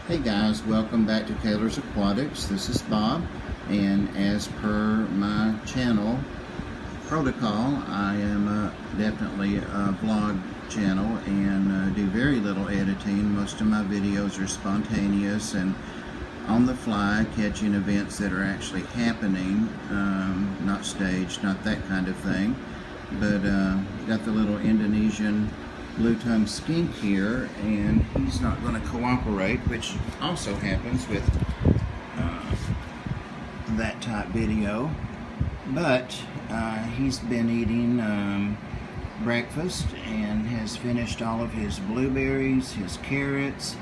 Hey guys, welcome back to Kaler's Aquatics. This is Bob, and as per my channel protocol, I am definitely a vlog channel and do very little editing. Most of my videos are spontaneous and on the fly, catching events that are actually happening, not staged, not that kind of thing. But got the little Indonesian blue-tongued skink here, and he's not going to cooperate, which also happens with that type video. But he's been eating breakfast and has finished all of his blueberries, his carrots,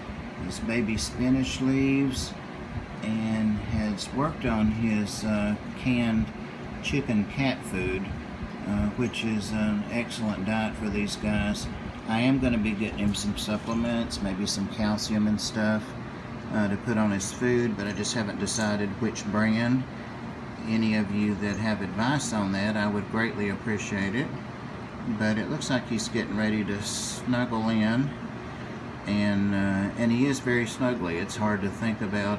his baby spinach leaves, and has worked on his canned chicken cat food, which is an excellent diet for these guys. I am going to be getting him some supplements, maybe some calcium and stuff to put on his food, but I just haven't decided which brand. Any of you that have advice on that, I would greatly appreciate it. But it looks like he's getting ready to snuggle in, and he is very snuggly. It's hard to think about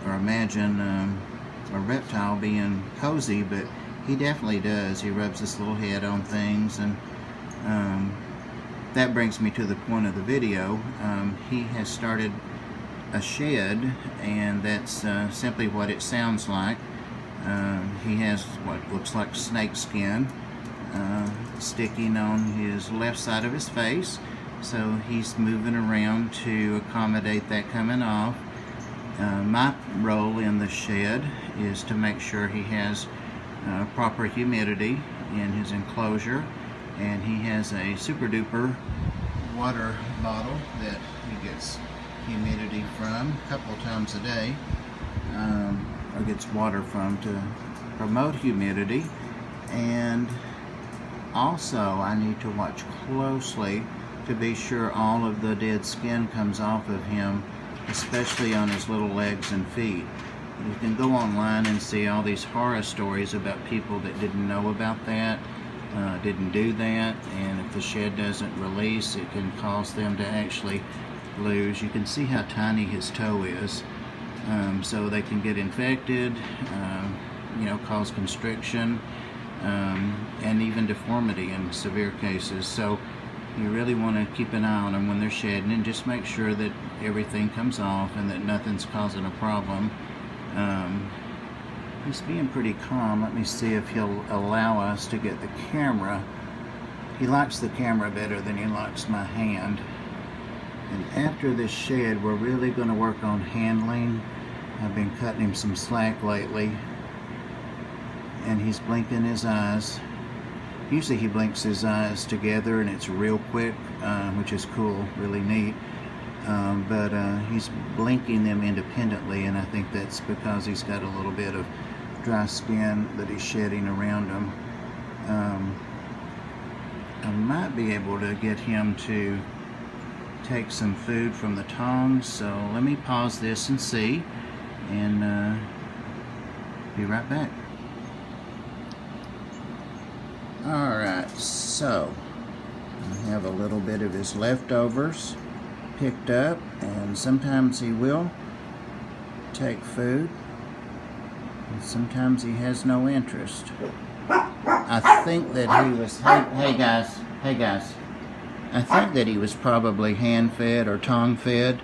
or imagine a reptile being cozy, but he definitely does. He rubs his little head on things, and that brings me to the point of the video. He has started a shed, and that's simply what it sounds like. He has what looks like snake skin sticking on his left side of his face, so he's moving around to accommodate that coming off. My role in the shed is to make sure he has proper humidity in his enclosure, and he has a super duper water bottle that he gets humidity from a couple times a day, or gets water from to promote humidity. And also I need to watch closely to be sure all of the dead skin comes off of him, especially on his little legs and feet. You can go online and see all these horror stories about people that didn't know about that, didn't do that, and if the shed doesn't release, it can cause them to actually lose. You can see how tiny his toe is, so they can get infected, cause constriction, and even deformity in severe cases. So you really want to keep an eye on them when they're shedding, and just make sure that everything comes off and that nothing's causing a problem. He's being pretty calm. Let me see if he'll allow us to get the camera. He likes the camera better than he likes my hand. And after this shed, we're really going to work on handling. I've been cutting him some slack lately, and he's blinking his eyes. Usually he blinks his eyes together and it's real quick, which is cool, really neat. But he's blinking them independently, and I think that's because he's got a little bit of dry skin that he's shedding around him. I might be able to get him to take some food from the tongs, so let me pause this and see, and be right back. Alright, so I have a little bit of his leftovers picked up, and sometimes he will take food, and sometimes he has no interest. I think that he was, hey guys, I think that he was probably hand fed or tongue fed.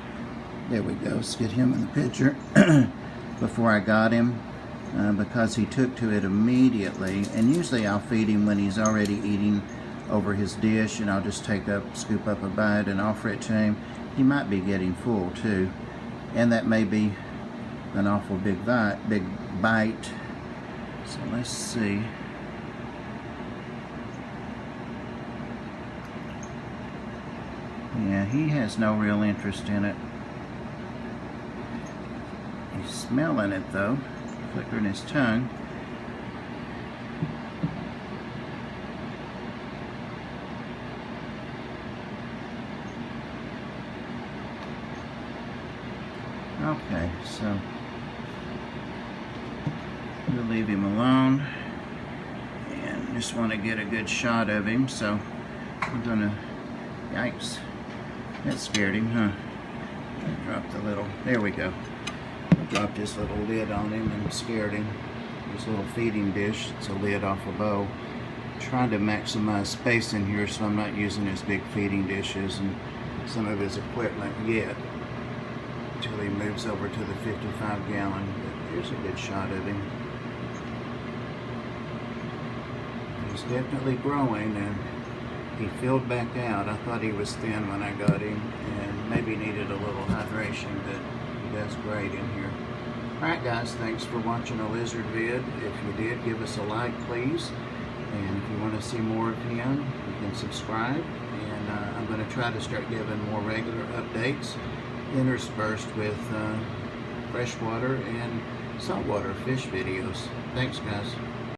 There we go, let's get him in the picture before I got him, because he took to it immediately. And usually I'll feed him when he's already eating over his dish, and I'll just scoop up a bite and offer it to him. He might be getting full too, and that may be an awful big bite. So let's see. Yeah, he has no real interest in it. He's smelling it though, flickering his tongue. Okay, so we'll leave him alone, and just want to get a good shot of him, so I'm gonna, yikes, that scared him, huh? Drop the little, there we go. Dropped this little lid on him and scared him. This little feeding dish, it's a lid off a bowl. Trying to maximize space in here so I'm not using his big feeding dishes and some of his equipment yet until he moves over to the 55 gallon. But here's a good shot of him. He's definitely growing, and he filled back out. I thought he was thin when I got him and maybe needed a little hydration, but he does great in here. Alright guys, thanks for watching a lizard vid. If you did, give us a like please. And if you want to see more of him, you can subscribe. And I'm going to try to start giving more regular updates interspersed with freshwater and saltwater fish videos. Thanks guys.